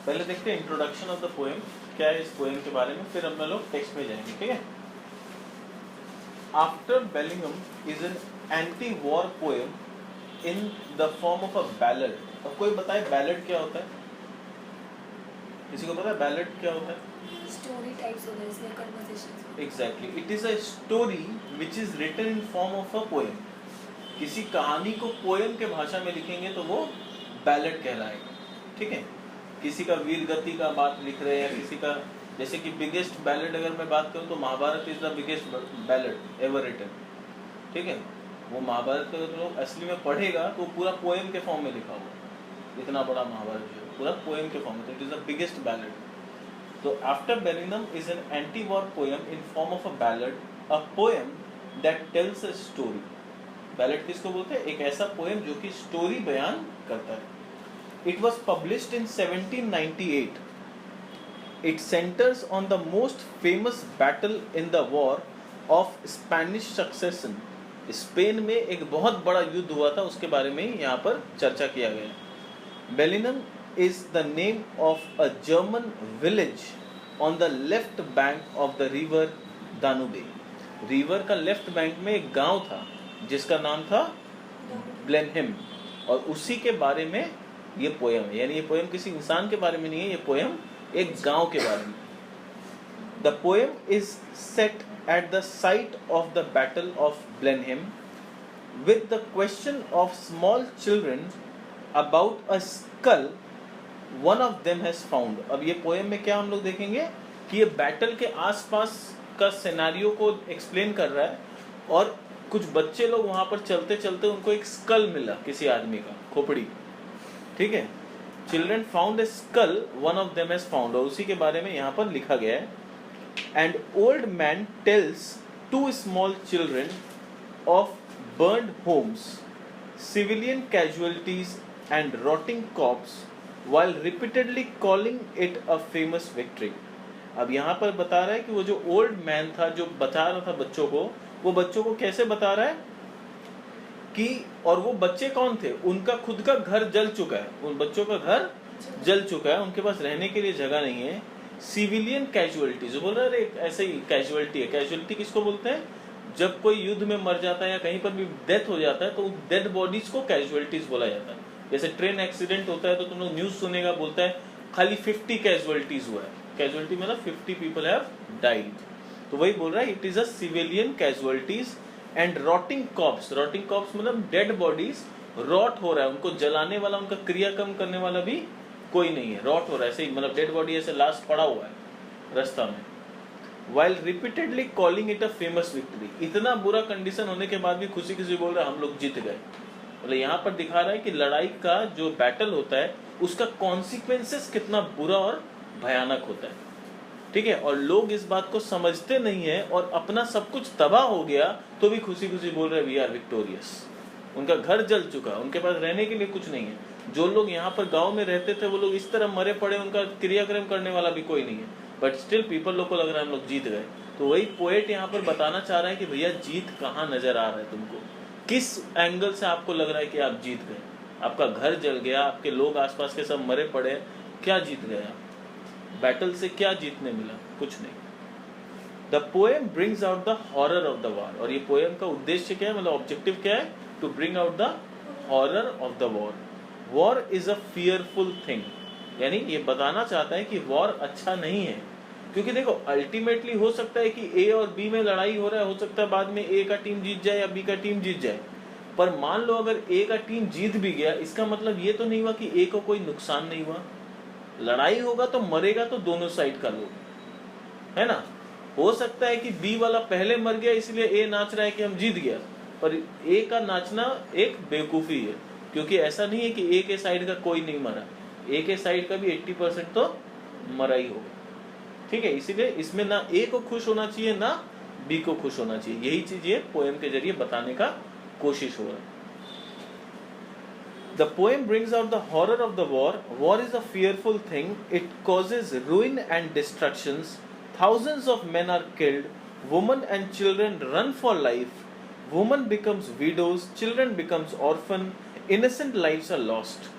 पहले देखते हैं इंट्रोडक्शन ऑफ द पोएम, क्या है इस पोएम के बारे में, फिर हम लोग टेक्स्ट में जाएंगे, ठीक है। After Blenheim is an anti war poem in the form of a ballad. अब कोई बताए बैलेड क्या होता है? किसी को पता है बैलेड क्या होता है? स्टोरी टाइप्स होता है, इसमें conversations. Exactly, it is a story which is written in form of a poem. किसी कहानी को पोएम के भाषा में लिखेंगे तो वो बैलेड कहलाएगा, ठीक है। किसी का वीर गति का बात लिख रहे हैं, किसी का, जैसे कि बिगेस्ट बैलेड अगर मैं बात करूं तो Mahabharata is the biggest ballad ever written, ठीक है। वो महाभारत को तो लोग असली में पढ़ेगा तो पूरा पोएम के फॉर्म में लिखा हुआ, इतना बड़ा महाभारत जो है पूरा पोएम के फॉर्म में, तो it is the biggest ballad. तो after Blenheim is an anti war poem in form of a ballad, a poem that tells a story. Ballad किसको बोलते हैं? एक ऐसा पोएम जो कि स्टोरी बयान करता है। It was published in 1798. It centers on the most famous battle in the war of Spanish succession. Spain में एक बहुत बड़ा युद्ध हुआ था, उसके बारे में यहाँ पर चर्चा किया गया। बेलिनम is the name of a German village on the left bank of the river Danube. River का लेफ्ट बैंक में एक गांव था जिसका नाम था ब्लेनहेम, और उसी के बारे में ये पोएम है। यानी ये पोएम किसी इंसान के बारे में नहीं है, ये पोएम एक गांव के बारे में। The poem is set at the site of the battle of Blenheim with the question of small children about a skull one of them has found. अब ये पोएम में क्या हम लोग देखेंगे कि ये बैटल के आसपास का सिनेरियो को एक्सप्लेन कर रहा है, और कुछ बच्चे लोग वहां पर चलते चलते उनको एक स्कल मिला, किसी आदमी का खोपड़ी, ठीक है। Children found a skull one of them has found, और उसी के बारे में यहाँ पर लिखा गया है। And old man tells to small children of burned homes, civilian casualties and rotting corpse while repeatedly calling it a famous victory. अब यहाँ पर बता रहा है कि वो जो ओल्ड मैन था जो बता रहा था बच्चों को, वो बच्चों को कैसे बता रहा है कि, और वो बच्चे कौन थे? उनका खुद का घर जल चुका है, उन बच्चों का घर जल चुका है, उनके पास रहने के लिए जगह नहीं है। सिविलियन कैजुअलिटीज बोल रहा है, ऐसे ही कैजुअलिटी है। कैजुअलिटी किसको बोलते हैं? जब कोई युद्ध में मर जाता है या कहीं पर भी डेथ हो जाता है तो डेड बॉडीज को कैजुअलिटीज बोला जाता है। जैसे ट्रेन एक्सीडेंट होता है तो तुम लोग न्यूज सुनेगा, बोलता है खाली 50 कैजुअलिटीज हुआ है। कैजुअलिटी मतलब 50 पीपल हैव डाइड, तो वही बोल रहा है it is a civilian casualties and rotting corpse. Rotting corpse मतलब डेड बॉडीज रॉट हो रहा है, उनको जलाने वाला, उनका क्रियाक्रम करने वाला भी कोई नहीं है, रॉट हो रहा है ऐसे ही, मतलब डेड बॉडी ऐसे लास्ट पड़ा हुआ है रास्ता में। While repeatedly calling it a famous victory, इतना बुरा कंडीशन होने के बाद भी खुशी खुशी बोल रहा है हम लोग जीत गए। मतलब यहाँ पर दिखा रहा है कि लड़ाई का जो बैटल होता है उसका कॉन्सिक्वेंसेस कितना बुरा और भयानक होता है, ठीक है। और लोग इस बात को समझते नहीं है, और अपना सब कुछ तबाह हो गया तो भी खुशी खुशी बोल रहे वी आर विक्टोरियस। उनका घर जल चुका, उनके पास रहने के लिए कुछ नहीं है। जो लोग यहाँ पर गांव में रहते थे वो लोग इस तरह मरे पड़े, उनका क्रियाक्रम करने वाला भी कोई नहीं है, बट स्टिल पीपल लोग को लग रहा है हम लोग जीत गए। तो वही पोएट यहाँ पर बताना चाह रहा है कि भैया जीत कहाँ नजर आ रहा है तुमको, किस एंगल से आपको लग रहा है कि आप जीत गए। आपका घर जल गया, आपके लोग आसपास के सब मरे पड़े, क्या जीत गए आप? बैटल से क्या जीतने मिला? कुछ नहीं। The poem brings out the horror of the war, और ये पोएम का उद्देश्य क्या है, मतलब ऑब्जेक्टिव क्या है? To bring out the horror of the war. War is a fearful thing, यानी ये बताना चाहता है कि वॉर अच्छा नहीं है, क्योंकि देखो अल्टीमेटली हो सकता है कि ए और बी में लड़ाई हो रहा है, हो सकता है बाद में ए का टीम जीत जाए या बी का टीम जीत जाए, पर मान लो अगर ए का टीम जीत भी गया, इसका मतलब ये तो नहीं हुआ कि ए को कोई नुकसान नहीं हुआ। लड़ाई होगा तो मरेगा तो दोनों साइड का लोग, है ना। हो सकता है कि बी वाला पहले मर गया इसलिए ए नाच रहा है कि हम जीत गया, पर ए का नाचना एक बेवकूफी है, क्योंकि ऐसा नहीं है कि ए के साइड का कोई नहीं मरा, ए के साइड का भी 80% तो मरा ही होगा, ठीक है। इसीलिए इसमें ना ए को खुश होना चाहिए ना बी को खुश होना चाहिए, यही चीज ये पोएम के जरिए बताने का कोशिश हो रहा है। The poem brings out the horror of the war. War is a fearful thing. It causes ruin and destructions. Thousands of men are killed. Women and children run for life. Women becomes widows. Children becomes orphan. Innocent lives are lost.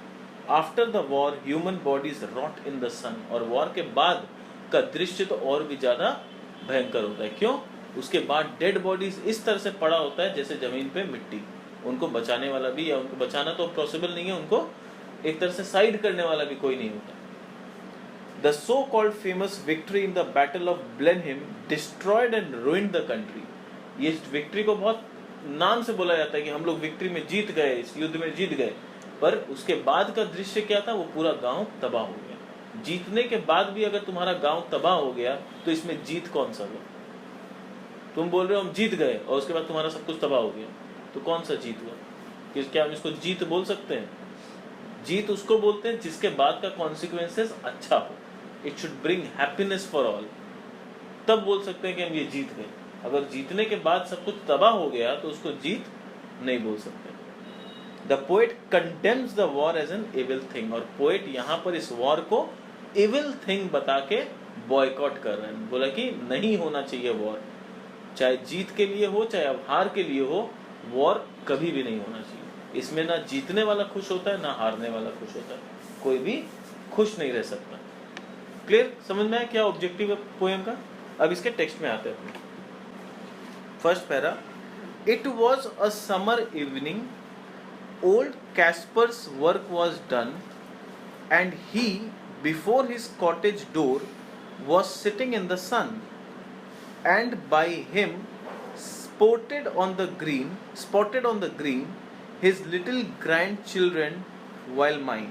After the war human bodies rot in the sun, और war के बाद का दृश्य तो और भी ज्यादा भयंकर होता है। क्यों? उसके बाद डेड बॉडीज इस तरह से पड़ा होता है जैसे जमीन पे मिट्टी, उनको बचाने वाला भी, या उनको बचाना तो पॉसिबल नहीं है, उनको एक तरह से साइड करने वाला भी कोई नहीं होता। The so called famous victory in the battle of Blenheim destroyed and ruined the country. ये विक्ट्री को बहुत नाम से बोला जाता है कि हम लोग विक्ट्री में जीत गए, इस युद्ध में जीत गए, पर उसके बाद का दृश्य क्या था? वो पूरा गांव तबाह हो गया। जीतने के बाद भी अगर तुम्हारा गांव तबाह हो गया तो इसमें जीत कौन सा हुआ? तुम बोल रहे हो हम जीत गए और उसके बाद तुम्हारा सब कुछ तबाह हो गया, तो कौन सा जीत हुआ? क्या हम इसको जीत बोल सकते हैं? जीत उसको बोलते हैं जिसके बाद का कॉन्सिक्वेंसेस अच्छा हो, it should bring happiness for all, तब बोल सकते हैं कि हम ये जीत गए। अगर जीतने के बाद सब कुछ तबाह हो गया तो उसको जीत नहीं बोल सकते। The poet condemns the war as an evil thing, और पोएट यहाँ पर इस वॉर को इविल थिंग बता के बॉयकॉट कर रहे हैं। बोला कि नहीं होना चाहिए वॉर, चाहे जीत के लिए हो चाहे अब हार के लिए हो, वॉर कभी भी नहीं होना चाहिए। इसमें ना जीतने वाला खुश होता है ना हारने वाला खुश होता है, कोई भी खुश नहीं रह सकता। क्लियर? समझ में आया क्या ऑब्जेक्टिव है पोएम का? अब इसके टेक्स्ट में आते हैं। First para, it was a summer evening, old Kaspar's work was done, and he before his cottage door was sitting in the sun, and by him spotted on the green his little grandchildren while mine।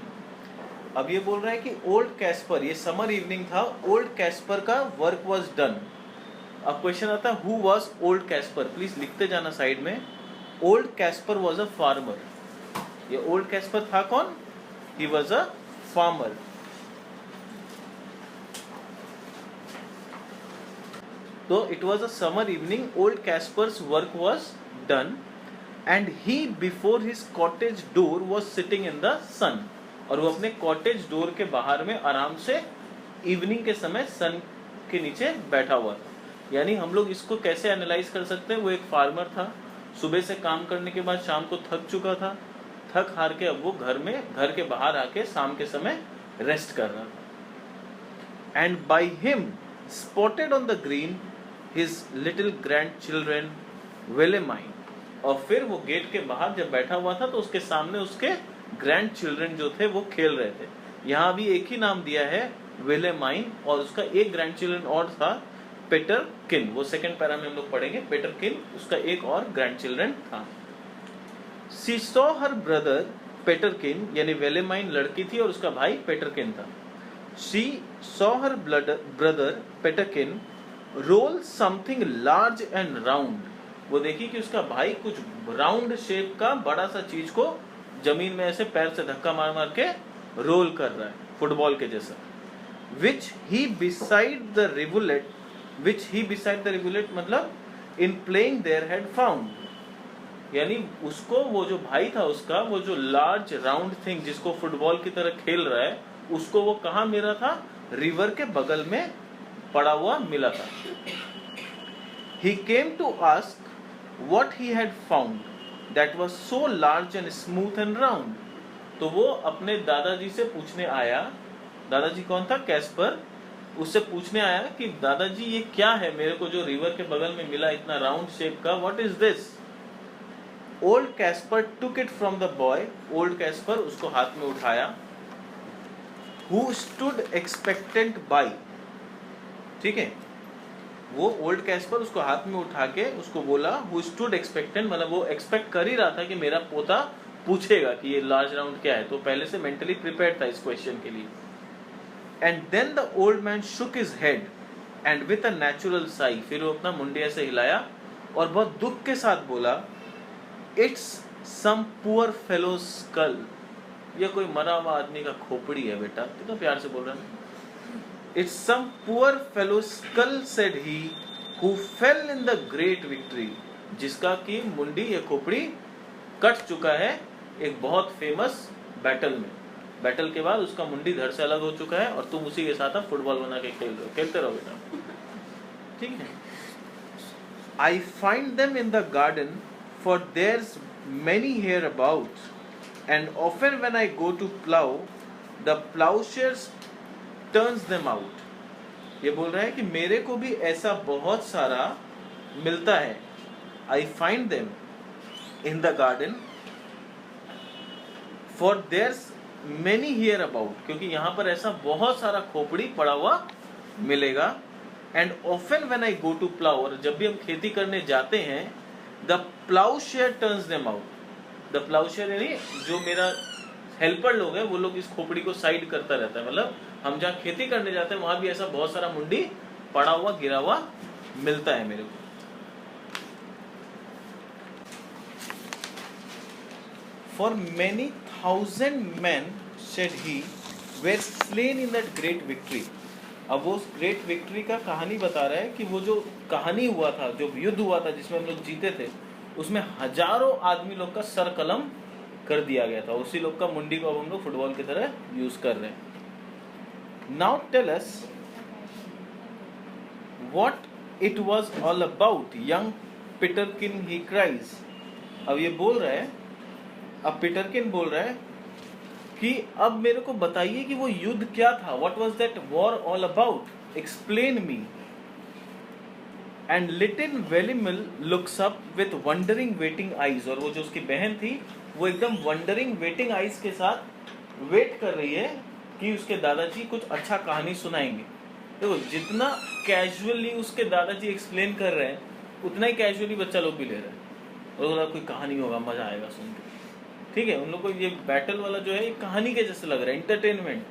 अब ये बोल रहा है कि old Kaspar, ये summer evening था, old Kaspar का work was done. अब क्वेश्चन आता है who was old Kaspar? Please लिखते जाना साइड में। Old Kaspar was a farmer. ये ओल्ड कैस्पर था कौन? He was a farmer. तो it was a summer evening, old Kaspar's work was done, and he before his cottage door was sitting in the sun, और वो अपने cottage door के बाहर में आराम से इवनिंग के समय सन के नीचे बैठा हुआ था। यानी हम लोग इसको कैसे एनालाइज कर सकते हैं? वो एक फार्मर था, सुबह से काम करने के बाद शाम को थक चुका था, थक हार के अब वो घर के बाहर आके शाम के समय रेस्ट कर रहा था। And by him spotted on the green his little grandchildren were mine, और फिर वो गेट के बाहर जब बैठा हुआ था तो उसके सामने उसके ग्रैंड चिल्ड्रन जो थे वो खेल रहे थे। यहाँ भी एक ही नाम दिया है, विले माइन, और उसका एक ग्रैंड चिल्ड्रन और था, पेटर किन। वो सेकंड पैरा में हम लोग पढ़ेंगे। पेटर किन उसका एक और ग्रैंड चिल्ड्रन था। सी सॉ हर ब्रदर पेटर किन, यानी विले माइन लड़की थी और उसका भाई पेटर किन था। सी saw her brother Peterkin roll something large and round, वो देखी कि उसका भाई कुछ राउंड शेप का बड़ा सा चीज को जमीन में ऐसे पैर से धक्का मार मार के रोल कर रहा है, फुटबॉल के जैसा। Which he beside the rivulet मतलब in playing there had found, यानी उसको वो जो भाई था उसका, वो जो लार्ज राउंड थिंग जिसको फुटबॉल की तरह खेल रहा है, उसको वो कहाँ मिला था? रिवर के बगल में पड़ा हुआ मिला था। He came to ask what he had found that was so large and smooth and round। तो वो अपने दादाजी से पूछने आया। दादाजी कौन था? कैस्पर। उससे पूछने आया कि दादाजी ये क्या है मेरे को जो रिवर के बगल में मिला इतना राउंड शेप का, what is this? Old Casper took it from the boy। Old Casper उसको हाथ में उठाया। Who stood expectant by, ठीक है, वो ओल्ड कैस्पर उसको हाथ में उठा के उसको बोला, हु स्टूड एक्सपेक्टेंट, मतलब वो एक्सपेक्ट कर ही रहा था कि मेरा पोता पूछेगा कि ये लार्ज राउंड क्या है, तो पहले से मेंटली प्रिपेयर्ड था इस क्वेश्चन के लिए। And then the old man shook his head and with a natural sigh, फिर वो अपना मुंडी ऐसे हिलाया और बहुत दुख के साथ बोला, it's some poor fellow skull, ये कोई मरा हुआ आदमी का खोपड़ी है बेटा, कितना प्यार से बोल रहा है। It's some poor fellow skull, said he, who fell in the great victory, जिसका की मुंडी या खोपड़ी कट चुका है एक बहुत फेमस बैटल में। बैटल के बाद उसका मुंडी धड़ से अलग हो चुका है और तुम उसी के साथ अब फुटबॉल बना के खेलते रहो बेटा, ठीक है। I find them in the garden, for there's many here about, and often when I go to plow, the plowshares turns them out. ये बोल रहा है कि मेरे को भी ऐसा बहुत सारा मिलता है. I find them in the garden, for there's many here about. क्योंकि यहाँ पर ऐसा बहुत सारा खोपड़ी पड़ा हुआ मिलेगा. And often when I go to plow, और जब भी हम खेती करने जाते हैं, the plowshare turns them out. The plowshare यानी जो मेरा हेल्पर लोग हैं वो लोग इस खोपड़ी को साइड करता रहता है. मतलब हम जहाँ खेती करने जाते हैं वहां भी ऐसा बहुत सारा मुंडी पड़ा हुआ गिरा हुआ मिलता है मेरे को. For many thousand men, said he, were slain in that great victory. अब वो ग्रेट विक्ट्री का कहानी बता रहा है कि वो जो कहानी हुआ था, जो युद्ध हुआ था जिसमें हम लोग जीते थे, उसमें हजारों आदमी लोग का सर कलम कर दिया गया था. उसी लोग का मुंडी को अब हम लोग फुटबॉल की तरह यूज कर रहे हैं. Now tell us what it was all about, young Peterkin he cries. अब ये बोल रहा है, अब पीटरकिन बोल रहा है कि अब मेरे को बताइए कि वो युद्ध क्या था. What was that war all about, explain me. And little Wilhelmine looks up with wondering waiting eyes. और वो जो उसकी बहन थी वो एकदम वंडरिंग वेटिंग आईज के साथ वेट कर रही है कि उसके दादाजी कुछ अच्छा कहानी सुनाएंगे. देखो जितना कैजुअली उसके दादाजी एक्सप्लेन कर रहे हैं उतना ही कैजुअली बच्चा लोग भी ले रहे हैं. और कोई कहानी होगा, मजा आएगा सुन के. ठीक है, उन लोग को ये बैटल वाला जो है कहानी के जैसे लग रहा है, एंटरटेनमेंट.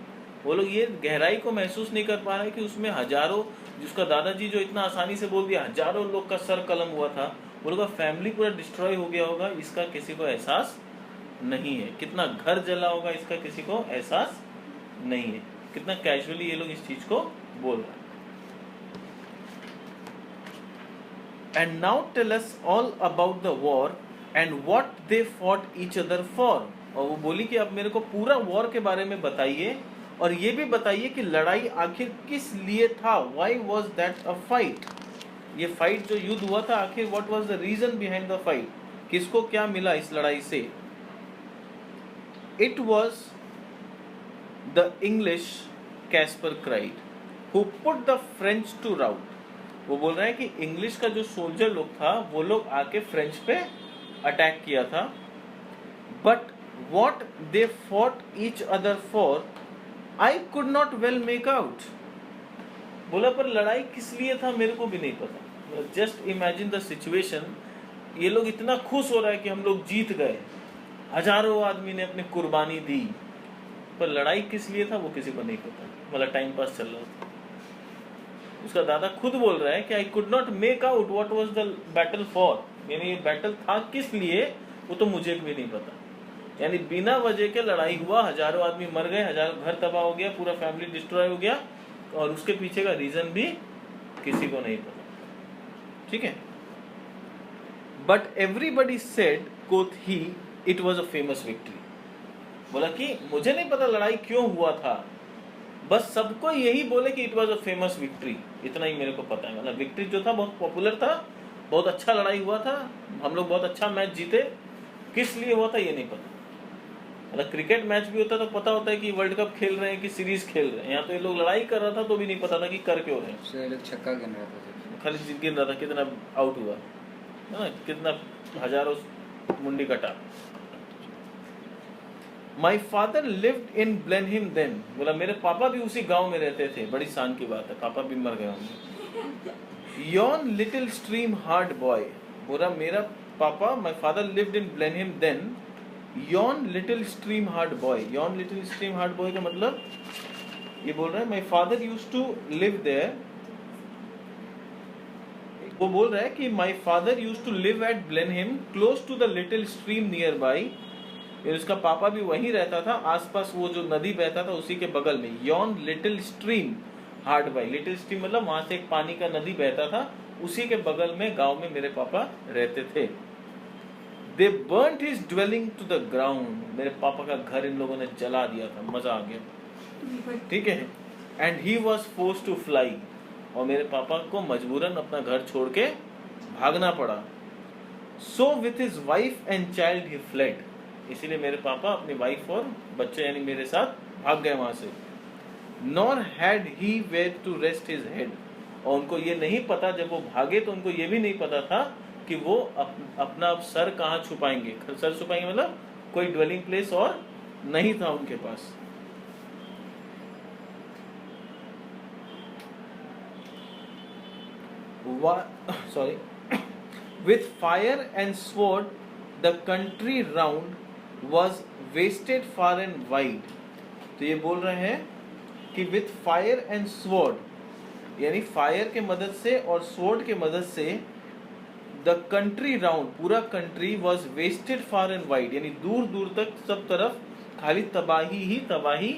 वो लोग ये गहराई को महसूस नहीं कर पा रहे कि उसमें हजारों, जिसका दादाजी जो इतना आसानी से बोल दिया, हजारों लोग का सर कलम हुआ था, वो लोग का फैमिली पूरा डिस्ट्रॉय हो गया होगा, इसका किसी को एहसास नहीं है. कितना घर जला होगा इसका किसी को एहसास नहीं है. कितना कैजुअली ये लोग इस चीज को बोल रहे हैं. And now tell us all about the war and what they fought each other for. और वो बोली कि अब मेरे को पूरा वॉर के बारे में बताइए और ये भी बताइए कि लड़ाई आखिर किस लिए था. Why was that a fight. ये फाइट जो युद्ध हुआ था आखिर what was the reason behind the fight. किसको क्या मिला इस लड़ाई से. It was the English, Kaspar cried, who put the French to rout. वो बोल रहा है कि इंग्लिश का जो सोल्जर लोग था वो लोग आके फ्रेंच पे अटैक किया था. But what they fought each other for I could not well make out. बोला पर लड़ाई किस लिए था मेरे को भी नहीं पता. Just imagine the situation. ये लोग इतना खुश हो रहा है कि हम लोग जीत गए, हजारों आदमी ने अपनी कुर्बानी दी, पर लड़ाई किस लिए था वो किसी को नहीं पता. मतलब टाइम पास चल रहा था. उसका दादा खुद बोल रहा है कि I could not make out what was the battle for. यानी ये बैटल था किस लिए वो तो मुझे भी नहीं पता. यानी बिना वजह के लड़ाई हुआ, हजारों आदमी मर गए, हजारों घर तबाह हो गया, पूरा फैमिली डिस्ट्रॉय हो गया, और उसके पीछे का रीजन भी किसी को नहीं पता. ठीक है. But everybody said, quoth he, it was a famous victory. बोला कि मुझे नहीं पता लड़ाई क्यों हुआ था, बस सबको यही बोले कि it was a famous victory. इतना ही मेरे को पता है. मतलब विक्ट्री जो था बहुत पॉपुलर था, बहुत अच्छा लड़ाई हुआ था, हम लोग बहुत अच्छा मैच जीते. किस लिए हुआ था ये नहीं पता. मतलब क्रिकेट मैच भी होता तो पता होता है कि वर्ल्ड कप खेल रहे हैं कि सीरीज खेल रहे हैं. यहाँ तो ये लोग लड़ाई कर रहा था तो भी नहीं पता था कि कर क्यों रहे हैं. छक्का गिन रहा था, खाली गिन रहा था कितना आउट हुआ, कितना हजारों मुंडी कटा. My father lived in Blenheim then. बोला मेरे पापा भी उसी गांव में रहते थे. बड़ी शान की बात है, पापा भी मर गए होंगे. Yon little stream hard by. बोला मेरा पापा, my father lived in Blenheim then, yon little stream hard by. Yon little stream hard by का मतलब ये बोल रहा है my father used to live there. वो बोल रहा है कि my father used to live at Blenheim close to the little stream nearby. उसका पापा भी वहीं रहता था, आसपास वो जो नदी बहता था उसी के बगल में. Yon little stream hard by. Little stream मतलब वहां से एक पानी का नदी बहता था, उसी के बगल में गांव में मेरे पापा रहते थे. They burnt his dwelling to the ground. मेरे पापा का घर इन लोगों ने जला दिया था. मजा आ गया. ठीक है. And he was forced to fly. और मेरे पापा को मजबूरन अपना घर छोड़ के भागना पड़ा. So with his wife and child he fled. इसीलिए मेरे पापा अपनी वाइफ और बच्चे यानी मेरे साथ भाग गए वहां से। Nor had he where to rest his head, और उनको ये नहीं पता, जब वो भागे तो उनको ये भी नहीं पता था कि वो अपना सर कहाँ छुपाएंगे। सर छुपाएंगे मतलब कोई ड्वेलिंग प्लेस और नहीं था उनके पास। Sorry, with fire and sword the country round was wasted far and wide। तो ये बोल रहे हैं कि with fire and sword, यानी फायर के मदद से और स्वॉर्ड के मदद से द कंट्री राउंड, पूरा country was wasted far and wide, यानी दूर दूर तक सब तरफ खाली तबाही ही तबाही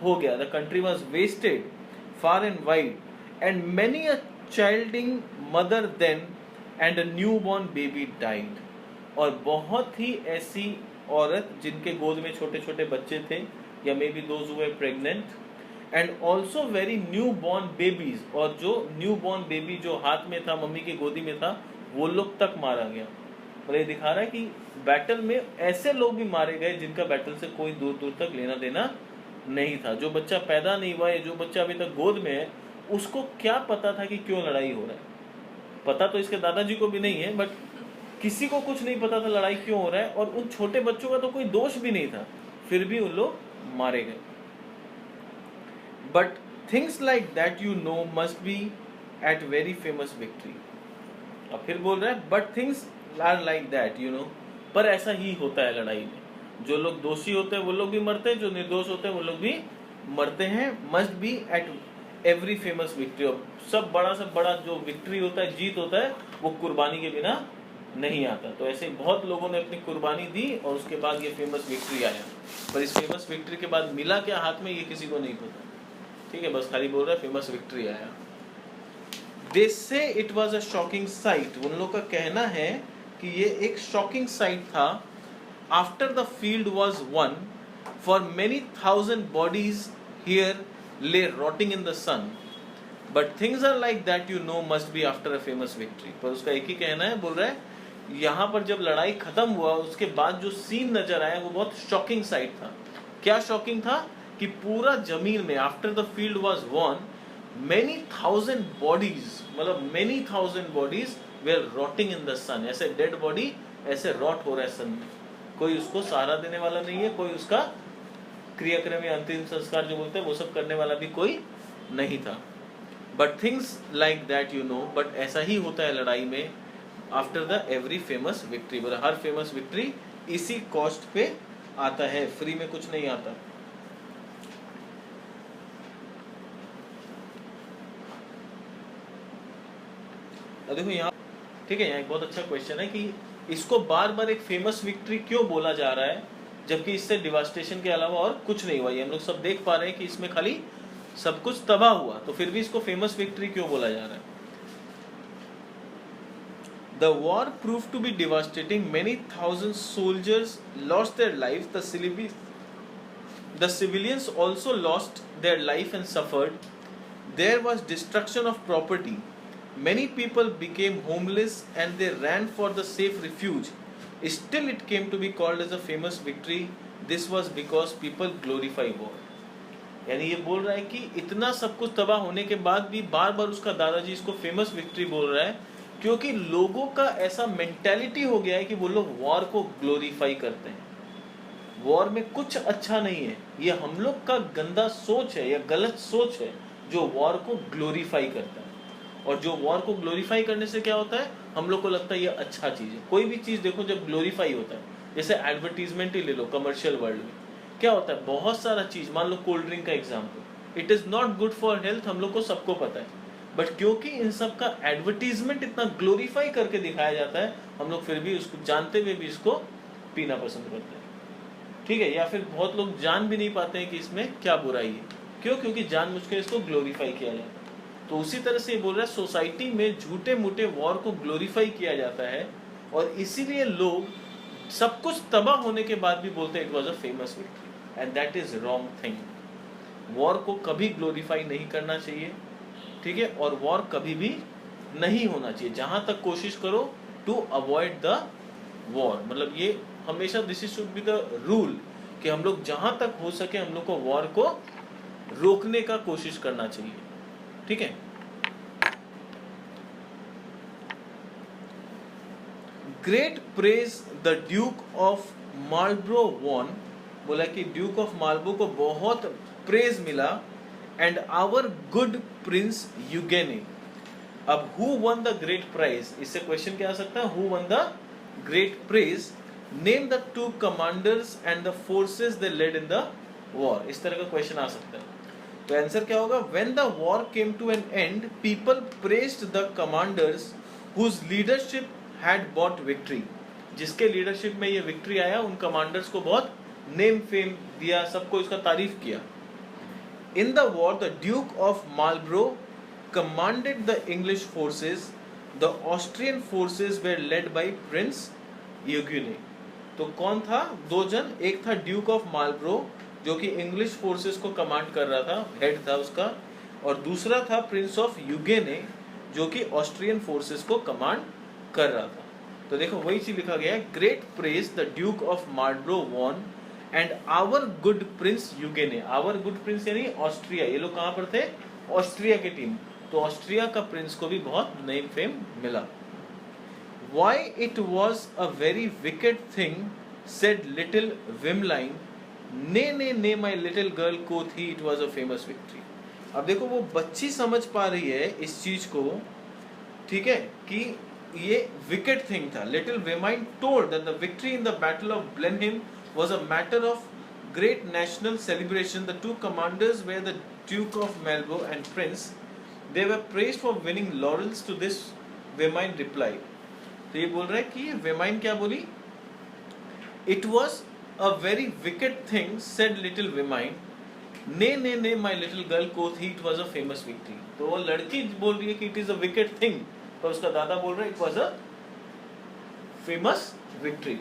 हो गया। The country was wasted far and wide and many a childing mother then and a new born baby died. और बहुत ही ऐसी औरत जिनके गोद में छोटे छोटे बच्चे थे, या may be those who were pregnant, and also very new born babies, और जो न्यू बॉर्न बेबी जो हाथ में था, मम्मी की गोदी में था, वो लोग तक मारा गया। और ये दिखा रहा है कि बैटल में ऐसे लोग भी मारे गए जिनका बैटल से कोई दूर दूर तक लेना देना नहीं था। जो बच्चा पैदा नहीं हुआ है, जो बच्चा अभी तक गोद में है, उसको क्या पता था कि क्यों लड़ाई हो रहा है। पता तो इसके दादाजी को भी नहीं है, बट किसी को कुछ नहीं पता था लड़ाई क्यों हो रहा है। और उन छोटे बच्चों का तो कोई दोष भी नहीं था, फिर भी उन लोग मारे गए। But things like that you know must be at very famous victory. अब फिर बोल रहा है but things are like that you know, पर ऐसा ही होता है लड़ाई में। जो लोग दोषी होते हैं वो लोग भी मरते हैं, जो निर्दोष होते हैं वो लोग भी मरते हैं। Must be at every famous victory. सब बड़ा जो विक्ट्री होता है, जीत होता है, वो कुर्बानी के बिना नहीं आता। तो ऐसे बहुत लोगों ने अपनी कुर्बानी दी और उसके बाद ये फेमस विक्ट्री आया। पर इस फेमस विक्ट्री के बाद मिला क्या हाथ में, ये किसी को नहीं पता। ठीक है, बस खाली बोल रहा है फेमस विक्ट्री आया। They say it was a shocking sight। उन लोगों का कहना है कि ये एक शॉकिंग साइट था। After the field was won, for many thousand bodies here lay rotting in the sun, but things are like that you know must be after a famous victory। पर उसका एक ही कहना है, बोल रहा है यहाँ पर जब लड़ाई खत्म हुआ उसके बाद जो सीन नजर आया वो बहुत शॉकिंग साइट था। क्या शॉकिंग था कि पूरा जमीन में after the field was won many thousand bodies, मतलब many thousand bodies were rotting in the sun। ऐसे डेड बॉडी ऐसे रॉट हो रहा है सन में, कोई उसको सहारा देने वाला नहीं है, कोई उसका क्रियाक्रम या अंतिम संस्कार जो बोलते हैं वो सब करने वाला भी कोई नहीं था। But things like that you no, but ऐसा ही होता है लड़ाई में। After the every famous victory, बोला हर फेमस विक्ट्री इसी कॉस्ट पे आता है, फ्री में कुछ नहीं आता। देखो यहाँ, ठीक है, यहाँ एक बहुत अच्छा क्वेश्चन है कि इसको बार बार एक फेमस विक्ट्री क्यों बोला जा रहा है, जबकि इससे डिवास्टेशन के अलावा और कुछ नहीं हुआ। ये हम लोग सब देख पा रहे हैं कि इसमें खाली सब कुछ तबाह हुआ, तो फिर भी इसको फेमस विक्ट्री क्यों बोला जा रहा है। The war proved to be devastating. Many thousand soldiers lost their lives. The civilians also lost their life and suffered. There was destruction of property. Many people became homeless and they ran for the safe refuge. Still it came to be called as a famous victory. This was because people glorify war। यानी ये बोल रहा है कि इतना सब कुछ तबाह होने के बाद भी बार बार उसका दादाजी इसको फेमस विक्ट्री बोल रहा है, क्योंकि लोगों का ऐसा मेंटालिटी हो गया है कि वो लोग वॉर को ग्लोरीफाई करते हैं। वॉर में कुछ अच्छा नहीं है, ये हम लोग का गंदा सोच है या गलत सोच है जो वॉर को ग्लोरीफाई करता है। और जो वॉर को ग्लोरीफाई करने से क्या होता है, हम लोग को लगता है ये अच्छा चीज है। कोई भी चीज देखो जब ग्लोरीफाई होता है, जैसे एडवर्टीजमेंट ही ले लो, कमर्शियल वर्ल्ड में क्या होता है, बहुत सारा चीज, मान लो कोल्ड ड्रिंक का example, it is not good for health, हम लोग को सबको पता है, बट क्योंकि इन सब का एडवर्टीजमेंट इतना ग्लोरीफाई करके दिखाया जाता है, हम लोग फिर भी उसको जानते हुए भी इसको पीना पसंद करते हैं। ठीक है, या फिर बहुत लोग जान भी नहीं पाते हैं कि इसमें क्या बुराई है, क्यों, क्योंकि जानबूझ के इसको ग्लोरीफाई किया जाता है। तो उसी तरह से ये बोल रहा है सोसाइटी में झूठे मूठे वॉर को ग्लोरीफाई किया जाता है, और इसीलिए लोग सब कुछ तबाह होने के बाद भी बोलते हैं it was a famous victory, and that is wrong thing. War को कभी ग्लोरीफाई नहीं करना चाहिए, ठीक है, और वॉर कभी भी नहीं होना चाहिए। जहां तक कोशिश करो टू अवॉइड द वॉर, मतलब ये हमेशा this should be the rule कि हम लोग जहां तक हो सके हम लोग को वॉर को रोकने का कोशिश करना चाहिए, ठीक है। Great praise the Duke of Marlborough won, बोला कि ड्यूक ऑफ मार्लबरो को बहुत प्रेज मिला, and our good prince Eugene. अब who won the great prize, इससे क्वेश्चन क्या आ सकता है, who won the great praise, name the two commanders and the forces they led in the war, इस तरह का क्वेश्चन आ सकता है। तो आंसर क्या होगा, when the war came to an end people praised the commanders whose leadership had brought victory, जिसके leadership में ये विक्ट्री आया उन कमांडर्स को बहुत नेम फेम दिया, सबको इसका तारीफ किया। In the war the Duke of Marlborough commanded the English forces, the Austrian forces were led by Prince Eugene। तो कौन था, दो जन, एक था ड्यूक ऑफ मार्लबरो जो कि इंग्लिश फोर्सेस को कमांड कर रहा था, हेड था उसका, और दूसरा था प्रिंस ऑफ यूगेने जो कि ऑस्ट्रियन फोर्सेस को कमांड कर रहा था। तो देखो वही चीज लिखा गया है, great praise the Duke of Marlborough won and our good prince Eugene. Our good prince यानी ऑस्ट्रिया, ये लोग कहां पर थे, ऑस्ट्रिया की टीम, तो ऑस्ट्रिया का प्रिंस को भी बहुत नेम फेम मिला। Why it was a very wicked thing, said little Wimline, nay nay nay my little girl, quoth he, it was a famous victory। अब देखो वो बच्ची समझ पा रही है इस चीज को, ठीक है, कि ये wicked thing था। Little Wimline told that the victory in the battle of Blenheim was a matter of great national celebration। The two commanders were the Duke of Marlborough and Prince, they were praised for winning laurels। to this Wimline replied। तो ये बोल रहा है कि Wimline क्या बोली, it was a very wicked thing, said little Wimline, nay nay nay my little girl, quoth he, it was a famous victory। तो वो लड़की बोल रही है कि it is a wicked thing, पर उसका दादा बोल रहा है it was a famous victory।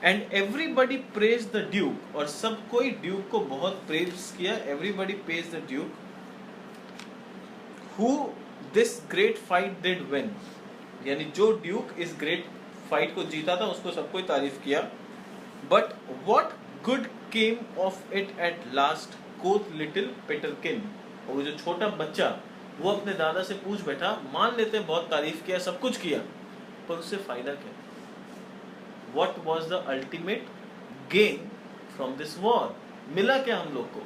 and everybody praised the duke, और सब कोई ड्यूक को बहुत प्रेज किया, everybody praised the duke who this great fight did win, यानी जो ड्यूक इस ग्रेट फाइट को जीता था उसको सबको तारीफ किया। But what good came of it at last, quoth little Peterkin। और वो जो छोटा बच्चा वो अपने दादा से पूछ बैठा, मान लेते हैं बहुत तारीफ किया, सब कुछ किया, पर उससे फायदा क्या, what was the ultimate gain from this war, मिला क्या हम लोग को।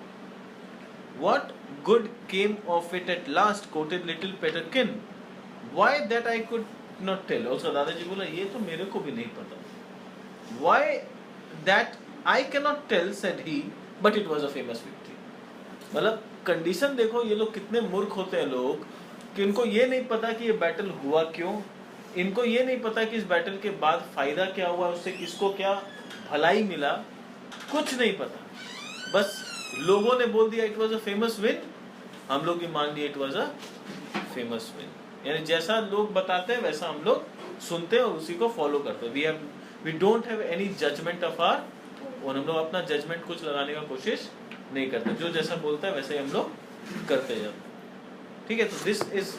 What good came of it at last, quoted little Peterkin, why that I could not tell। उसका दादाजी बोला ये तो मेरे को भी नहीं पता, why that I cannot tell, said he, but it was a famous victory। मतलब कंडीशन देखो, ये लोग कितने मूर्ख होते हैं लोग कि इनको ये नहीं पता कि ये बैटल हुआ क्यों, इनको ये नहीं पता कि इस बैटल के बाद फायदा क्या हुआ, उससे किसको क्या भलाई मिला, कुछ नहीं पता, बस लोगों ने बोल दिया it was a famous win, हम लोग भी मान लिए it was a famous win. यानी जैसा लोग बताते हैं वैसा हम लोग सुनते हैं और उसी को फॉलो करते हैं। We don't have any judgement of our, और हम लोग अपना जजमेंट कुछ लगाने का कोशिश नहीं करते, जो जैसा बोलता है वैसे ही हम लोग करते जाते हैं, ठीक है। तो this is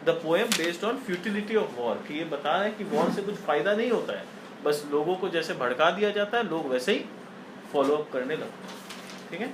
the poem based on futility of war, कि ये बता रहा है कि वॉर से कुछ फायदा नहीं होता है, बस लोगों को जैसे भड़का दिया जाता है लोग वैसे ही फॉलो अप करने लगते हैं, ठीक है।